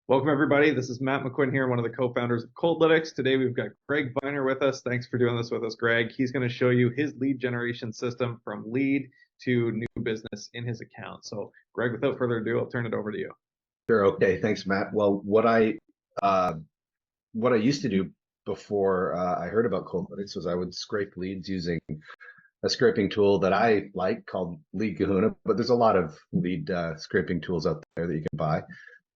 Welcome, everybody. This is Matt McQuinn here, one of the co-founders of Coldlytics. Today, we've got Greg Viner with us. Thanks for doing this with us, Greg. He's going to show you his lead generation system from lead to new business in his account. So, Greg, without further ado, I'll turn it over to you. Sure. Okay. Thanks, Matt. Well, uh, what I used to do before I heard about Coldlytics was I would scrape leads using a scraping tool that I like called Lead Kahuna. But there's a lot of lead scraping tools out there that you can buy.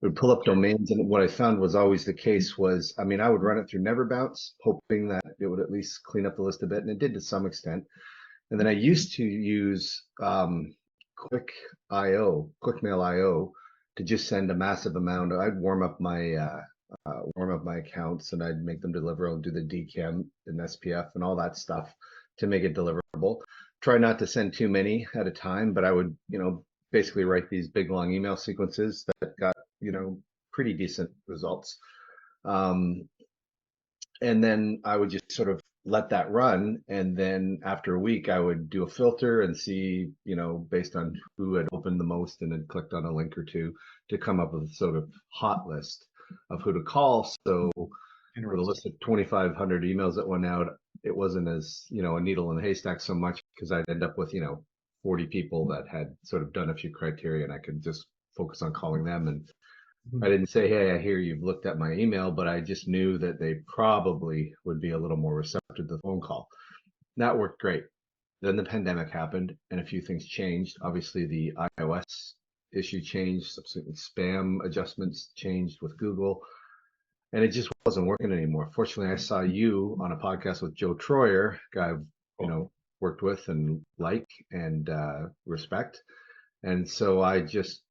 Would pull up Sure. domains, and what I found was always the case was, I mean, I would run it through Neverbounce, hoping that it would at least clean up the list a bit, and it did to some extent. And then I used to use Quickmail IO to just send a massive amount. I'd warm up my accounts, and I'd make them deliverable and do the DKIM and SPF and all that stuff to make it deliverable. Try not to send too many at a time, but I would, basically write these big long email sequences that got, pretty decent results. Um, and then I would just sort of let that run. And then after a week, I would do a filter and see, based on who had opened the most and had clicked on a link or two to come up with a sort of hot list of who to call. So with a list of 2,500 emails that went out, it wasn't as, a needle in the haystack so much because I'd end up with, 40 people that had sort of done a few criteria, and I could just focus on calling them. And I didn't say, hey, I hear you've looked at my email, but I just knew that they probably would be a little more receptive to the phone call. That worked great. Then the pandemic happened and a few things changed. Obviously, the iOS issue changed, subsequent spam adjustments changed with Google, and it just wasn't working anymore. Fortunately, I saw you on a podcast with Joe Troyer, guy I've, worked with and like and respect. And so I just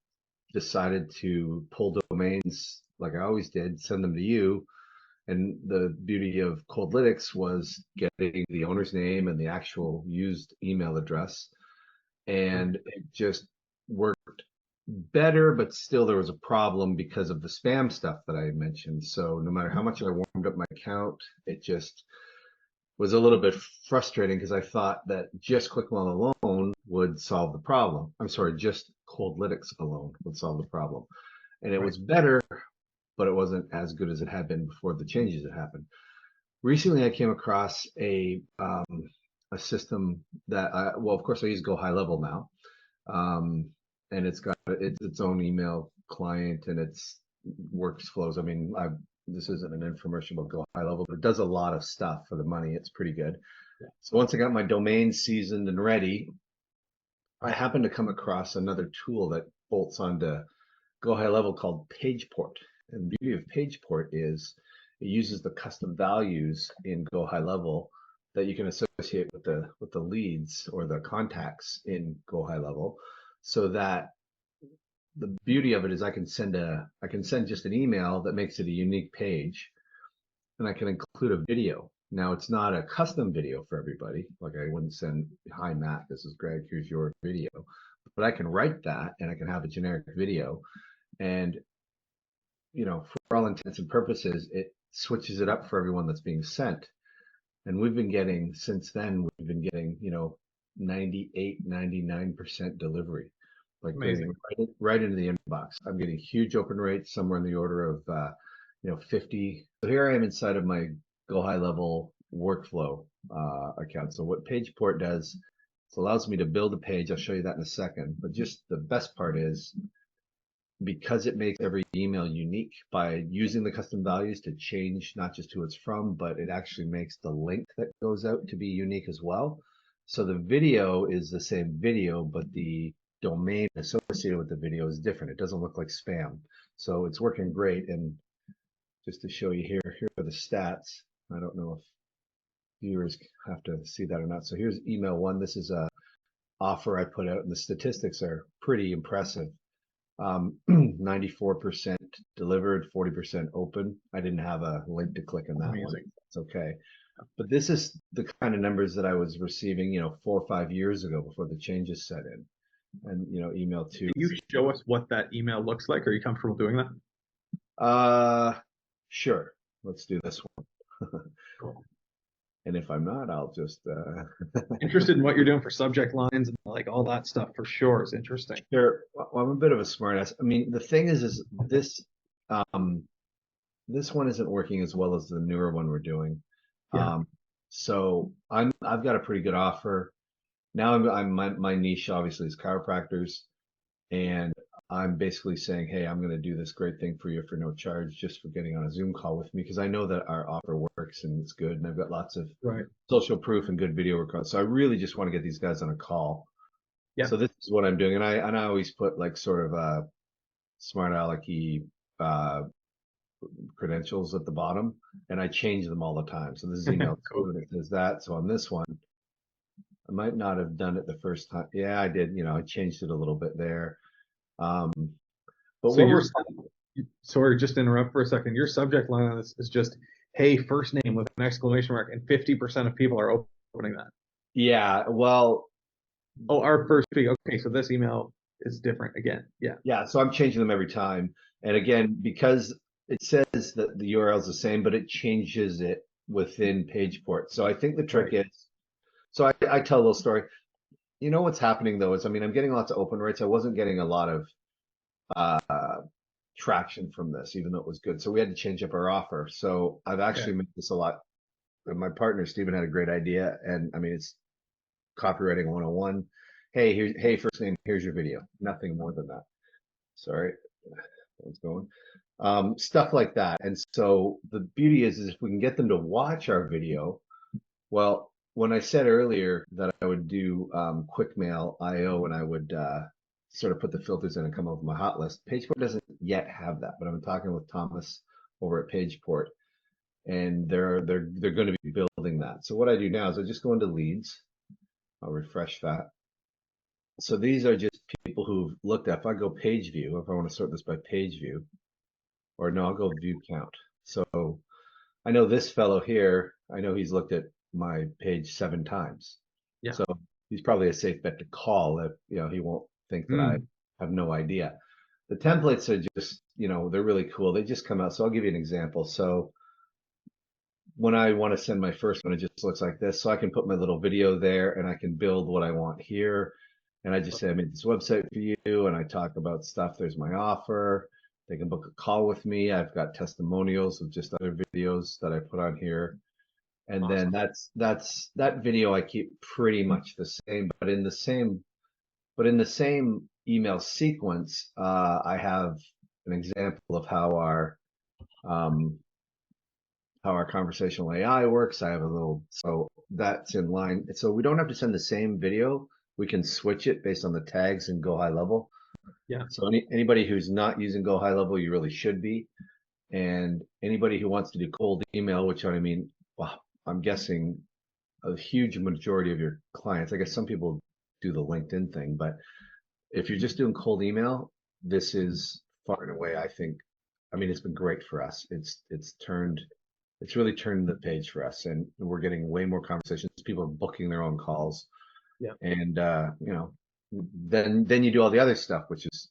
decided to pull domains like I always did, send them to you. And the beauty of Coldlytics was getting the owner's name and the actual used email address. And it just worked better, but still there was a problem because of the spam stuff that I mentioned. So no matter how much I warmed up my account, it just was a little bit frustrating because I thought that just ClickMail alone would solve the problem. I'm sorry, just Coldlytics alone would solve the problem. And it Right. was better, but it wasn't as good as it had been before the changes that happened. Recently, I came across a system that well, of course, I use Go High Level now, and it's got its own email client and its workflows. I mean, this isn't an infomercial about Go High Level, but it does a lot of stuff for the money. It's pretty good. Yeah. So once I got my domain seasoned and ready, I happened to come across another tool that bolts onto Go High Level called Pageport. And the beauty of Pageport is it uses the custom values in Go High Level that you can associate with the leads or the contacts in Go High Level, so that the beauty of it is I can send just an email that makes it a unique page, and I can include a video. Now it's not a custom video for everybody. Like I wouldn't send, hi Matt, this is Greg, here's your video. But I can write that and I can have a generic video. And for all intents and purposes, it switches it up for everyone that's being sent. And we've been getting, since then, 98, 99% delivery, like Amazing. getting right into the inbox. I'm getting huge open rates, somewhere in the order of, 50. So here I am inside of my Go High Level workflow account. So what Pageport does, it allows me to build a page. I'll show you that in a second. But just the best part is, because it makes every email unique by using the custom values to change not just who it's from, but it actually makes the link that goes out to be unique as well. So the video is the same video, but the domain associated with the video is different. It doesn't look like spam. So it's working great. And just to show you here are the stats. I don't know if viewers have to see that or not. So here's email one. This is a offer I put out, and the statistics are pretty impressive. 94% delivered, 40% open. I didn't have a link to click on that one. It's okay. But this is the kind of numbers that I was receiving, 4 or 5 years ago before the changes set in. And, email two. Can you show us what that email looks like? Are you comfortable doing that? Sure. Let's do this one. Cool. And if I'm not, I'll just Interested in what you're doing for subject lines and like all that stuff for sure is interesting. Sure. Well, I'm a bit of a smartass. I mean, the thing is this this one isn't working as well as the newer one we're doing. Yeah. So I've got a pretty good offer. Now my niche obviously is chiropractors, and I'm basically saying, hey, I'm going to do this great thing for you for no charge just for getting on a Zoom call with me because I know that our offer works and it's good, and I've got lots of Right. social proof and good video recordings. So I really just want to get these guys on a call. Yeah. So this is what I'm doing, and I always put like sort of a smart alecky credentials at the bottom, and I change them all the time. So this is email Cool. two, and it says that. So on this one, I might not have done it the first time. Yeah, I did. I changed it a little bit there. Um, but So what your we're sorry, just to interrupt for a second. Your subject line on this is just, "Hey, first name" with an exclamation mark, and 50% of people are opening that. Yeah, well, Oh, our first speak. Okay, so this email is different again. Yeah. yeah. So I'm changing them every time, and again, because it says that the URL is the same, but it changes it within Pageport. So I think the trick Right. is, so I tell a little story. You know what's happening though is, I mean, I'm getting lots of open rates. I wasn't getting a lot of traction from this, even though it was good. So we had to change up our offer. So I've Okay. actually made this a lot. My partner Stephen had a great idea, and I mean, it's copywriting 101. Hey, first name, here's your video. Nothing more than that. Sorry, what's going? Stuff like that. And so the beauty is if we can get them to watch our video. Well, when I said earlier that I would do quick mail IO and I would sort of put the filters in and come up with my hot list, Pageport doesn't yet have that, but I'm talking with Thomas over at Pageport, and they're going to be building that. So what I do now is I just go into leads. I'll refresh that. So these are just people who've looked at. If I go page view, if I want to sort this by page view, or no, I'll go view count. So I know this fellow here, I know he's looked at my page 7 times. Yeah. So he's probably a safe bet to call if, he won't think that I Mm, have no idea. The templates are just, they're really cool. They just come out. So I'll give you an example. So when I want to send my first one, it just looks like this. So I can put my little video there and I can build what I want here. And I just say, I made this website for you and I talk about stuff. There's my offer. They can book a call with me. I've got testimonials of just other videos that I put on here. And then awesome. that video I keep pretty much the same, but in the same email sequence, I have an example of um, how our conversational AI works. I have a little, so that's in line. So we don't have to send the same video. We can switch it based on the tags and go high level. Yeah. So anybody who's not using go high level, you really should be. And anybody who wants to do cold email, which I mean, well, I'm guessing a huge majority of your clients, I guess some people do the LinkedIn thing, but if you're just doing cold email, this is far and away, I think, I mean, it's been great for us. It's really turned the page for us, and we're getting way more conversations. People are booking their own calls, Yeah. and then you do all the other stuff, which is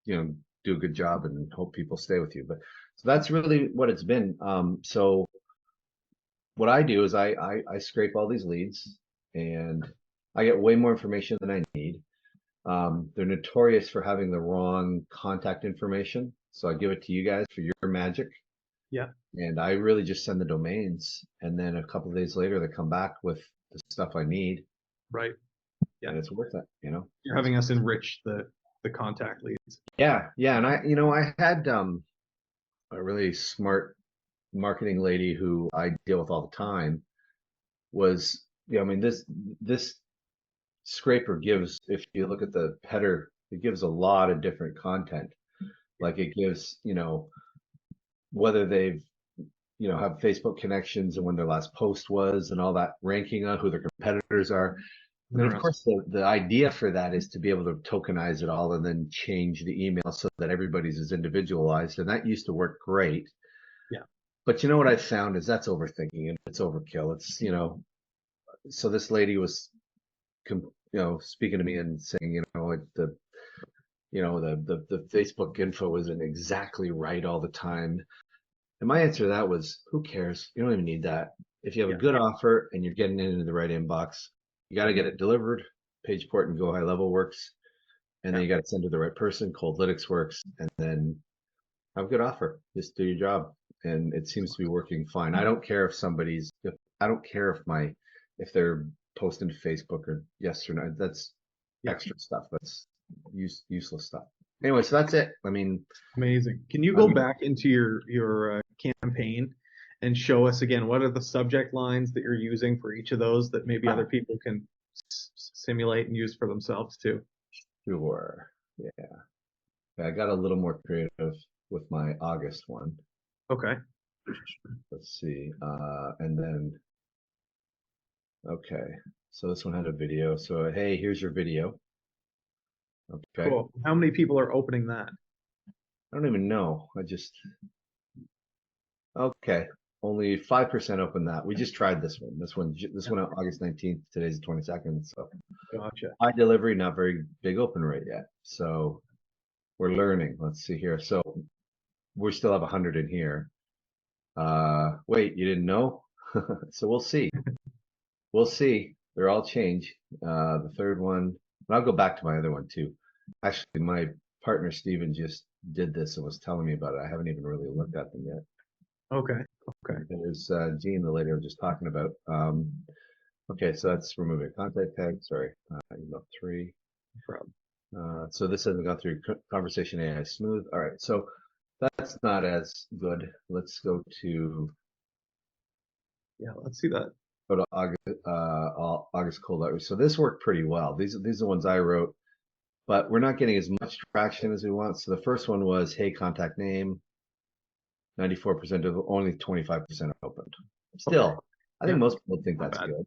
do a good job and hope people stay with you. But so that's really what it's been. So what I do is I scrape all these leads, and I get way more information than I need. They're notorious for having the wrong contact information, so I give it to you guys for your magic. Yeah. And I really just send the domains, and then a couple of days later they come back with the stuff I need, Right. Yeah. and it's worth it. You're having us enrich the contact leads. Yeah, yeah. And I had a really smart marketing lady who I deal with all the time was, I mean, this scraper gives, if you look at the header, it gives a lot of different content. Like it gives, whether they've have Facebook connections and when their last post was and all that ranking on who their competitors are. And then of Interesting. course the idea for that is to be able to tokenize it all and then change the email so that everybody's is individualized. And that used to work great. Yeah. But you know what I found is that's overthinking and it's overkill. It's, so this lady was, speaking to me and saying, the Facebook info isn't exactly right all the time. And my answer to that was, who cares? You don't even need that. If you have a Yeah. good offer and you're getting it into the right inbox, you got to get it delivered. Pageport and Go High Level works. And Yeah. then you got to send to the right person. Coldlytics works. And then have a good offer. Just do your job. And it seems to be working fine. I don't care if I don't care if they're posting to Facebook or yes or no. That's Yeah, extra stuff. That's useless stuff. Anyway, so that's it. I mean, amazing. Can you go I'm, back into your campaign and show us again what are the subject lines that you're using for each of those that maybe other people can simulate and use for themselves too? sure. Yeah. I got a little more creative with my August one. Okay, Let's see. And then, okay. So this one had a video. So, hey, here's your video. Okay. cool. How many people are opening that? I don't even know. Okay. Only 5% open that. We just tried this one. This one on August 19th. Today's the 22nd. So Gotcha. high delivery, not very big open rate yet. So we're learning. Let's see here. So we still have 100 in here. Wait, you didn't know? So we'll see. We'll see. They're all change. The third one, and I'll go back to my other one too. Actually, my partner Steven just did this and was telling me about it. I haven't even really looked at them yet. Okay, okay. There's Jean, the lady I was just talking about. Okay, so that's removing contact tag. Sorry, email 3. No problem. So this hasn't gone through conversation AI smooth. All right, so that's not as good. Let's Yeah, let's see that. go to August cold outreach. So this worked pretty well. These are the ones I wrote, but we're not getting as much traction as we want. So the first one was, hey, contact name, 94% of only 25% opened. Still, Okay. I think Yeah, most people think not that's bad. good,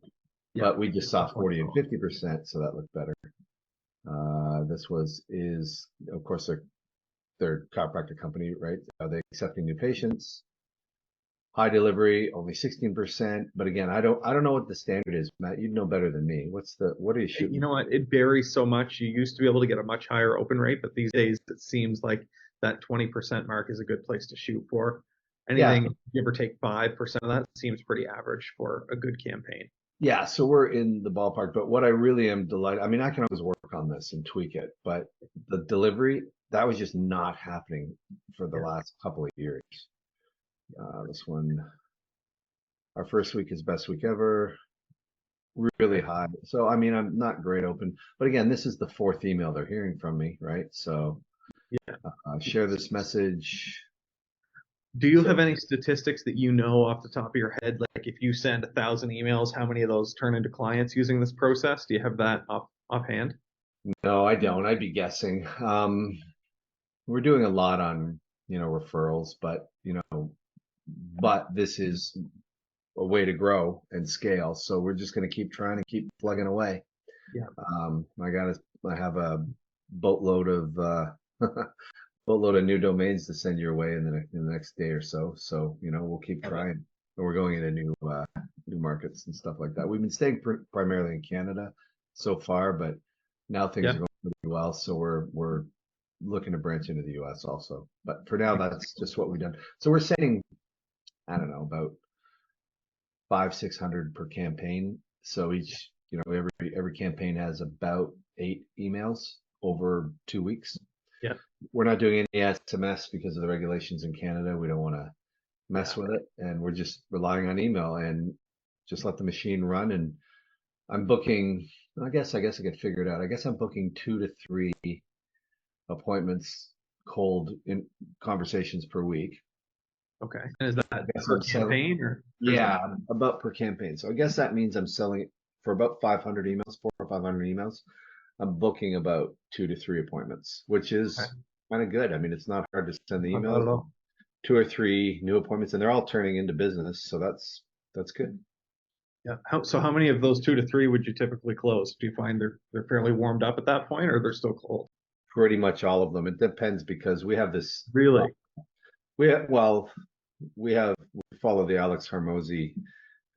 Yeah, but we just saw that's 40 and wonderful. 50%, so that looked better. Is of course their chiropractor company, right? Are they accepting new patients? High delivery, only 16%. But again, I don't know what the standard is, Matt. You'd know better than me. What are you You shooting know what? It varies so much. You used to be able to get a much higher open rate, but these days it seems like that 20% mark is a good place to shoot for. Yeah, Anything, give or take 5% of that seems pretty average for a good campaign. yeah. So we're in the ballpark. But what I really am delighted, I mean, I can always work on this and tweak it, but the delivery, that was just not happening for the Yeah. last couple of years. This one, our first week is best week ever, really Okay. high. So, I mean, I'm not great open, but again, this is the fourth email they're hearing from me, right? So, Yeah. share this message. Do you So, have any statistics that you know off the top of your head? Like if you send 1,000 emails, how many of those turn into clients using this process? Do you have that offhand? no, I don't. I'd be guessing. We're doing a lot on, referrals, but this is a way to grow and scale. So we're just going to keep trying to keep plugging away. Yeah. I have a boatload of boatload of new domains to send your way in the next day or so. So we'll keep Love it. trying. And we're going into new markets and stuff like that. We've been staying primarily in Canada so far, but now things Yeah. are going really well. So we're looking to branch into the U.S. also. But for now, that's just what we've done. So we're saying, I don't know, about 500-600 per campaign. So Yeah. every campaign has about 8 emails over 2 weeks. Yeah. We're not doing any SMS because of the regulations in Canada. We don't want to Yeah. mess with it, and we're just relying on email and just let the machine run. And I'm booking. I guess I could figure it out. I guess I'm booking 2 to 3 appointments, cold in conversations per week. Okay. And is I that guess per I'm selling. campaign or is that? Yeah, about per campaign. So I guess that means I'm selling it for about 500 emails, 400 or 500 emails. I'm booking about 2 to 3 appointments, which Okay. is kind of good. I mean, it's not hard to send the Not bad emails. at all. 2 or 3 new appointments, and they're all turning into business. So that's good. Yeah. So how many of those 2 to 3 would you typically close? Do you find they're fairly warmed up at that point, or they're still cold? Pretty much all of them. It depends because we have this. Really? We have, well, we follow the Alex Hormozy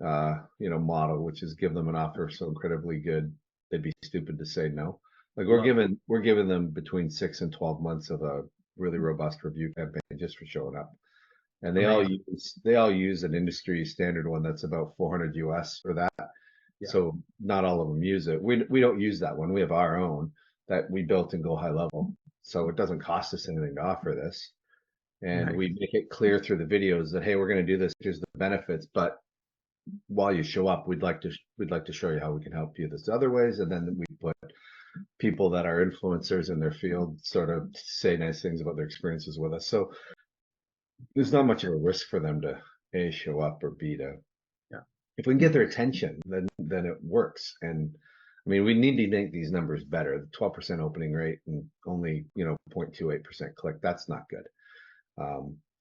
model, which is give them an offer so incredibly good they'd be stupid to say no. Like we're Love it. giving we're giving them between 6 and 12 months of a really robust review campaign just for showing up. And Amazing. they all use an industry standard one that's about 400 US for that. Yeah. So not all of them use it. We don't use that one. We have our own that we built and go high level. So it doesn't cost us anything to offer this. And Nice. we make it clear through the videos that, hey, we're going to do this. Here's the benefits, but while you show up, we'd like to show you how we can help you this other ways. And then we put people that are influencers in their field sort of say nice things about their experiences with us. So there's not much of a risk for them to A, show up, or B, to, Yeah. if we can get their attention, then it works. And I mean, we need to make these numbers better. The 12% opening rate and only, 0.28% click, that's not good. I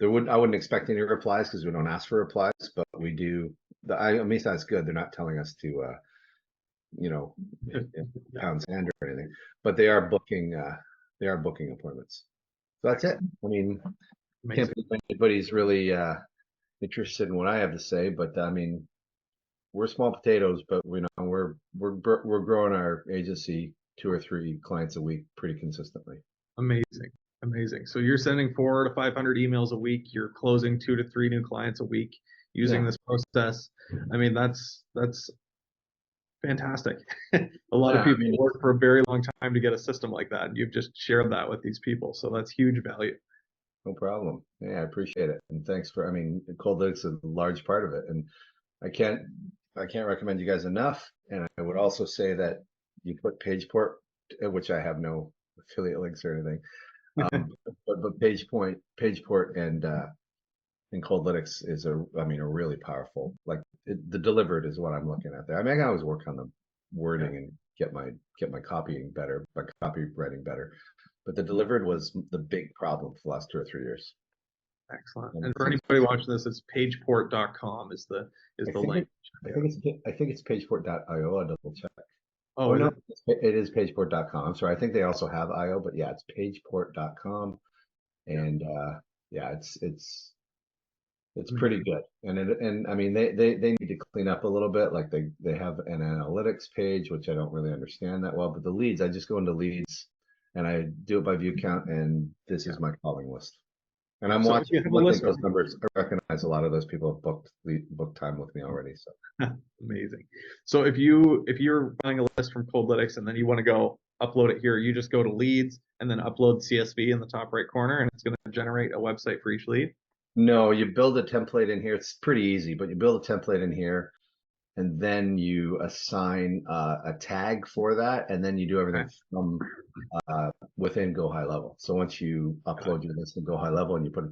wouldn't expect any replies because we don't ask for replies, but we do. I mean, that's good. They're not telling us to, you know, pound sand or anything, but they are booking appointments. So that's it. I mean, can't Amazing. believe anybody's really interested in what I have to say, but I mean, we're small potatoes, but we're growing our agency 2 or 3 clients a week pretty consistently. Amazing. Amazing. So you're sending 400 to 500 emails a week. You're closing 2 to 3 new clients a week using Yeah, this process. I mean, that's fantastic. A lot of yeah. I people mean, work for a very long time to get a system like that. And you've just shared that with these people. So that's huge value. no problem. Yeah, I appreciate it, and thanks for. I mean, Coldlytics is a large part of it, and I can't I can't recommend you guys enough. And I would also say that you put Pageport, which I have no affiliate links or anything, but Pageport and Coldlytics is a really powerful. Like the delivered is what I'm looking at there. I mean, I can always work on the Yeah. wording and get my copying better, my copywriting better. But the delivered was the big problem for the last 2 or 3 years. Excellent. And And it for seems anybody watching this, it's pageport.com is I the think link. it, I think it's pageport.io. I'll double check. Oh, Oh is no, it? it is pageport.com. I'm sorry. I think they also have IO, but yeah, it's pageport.com. Yeah. And yeah, it's pretty Amazing. good. And I mean they need to clean up a little bit. Like they have an analytics page, which I don't really understand that well. But the leads, I just go into leads and I do it by view count, and this Yeah. is my calling list. And Yeah. I'm So if watching, you I'm have a looking list at those numbers. I recognize a lot of those people have booked time with me already. So amazing. So if you're buying a list from Coldlytics and then you want to go upload it here, you just go to leads and then upload CSV in the top right corner, and it's going to generate a website for each lead. no, you build a template in here. It's pretty easy, but you build a template in here, and then you assign a tag for that, and then you do Okay. everything from within Go High Level. So once you Got it. upload your list in Go High Level and you put a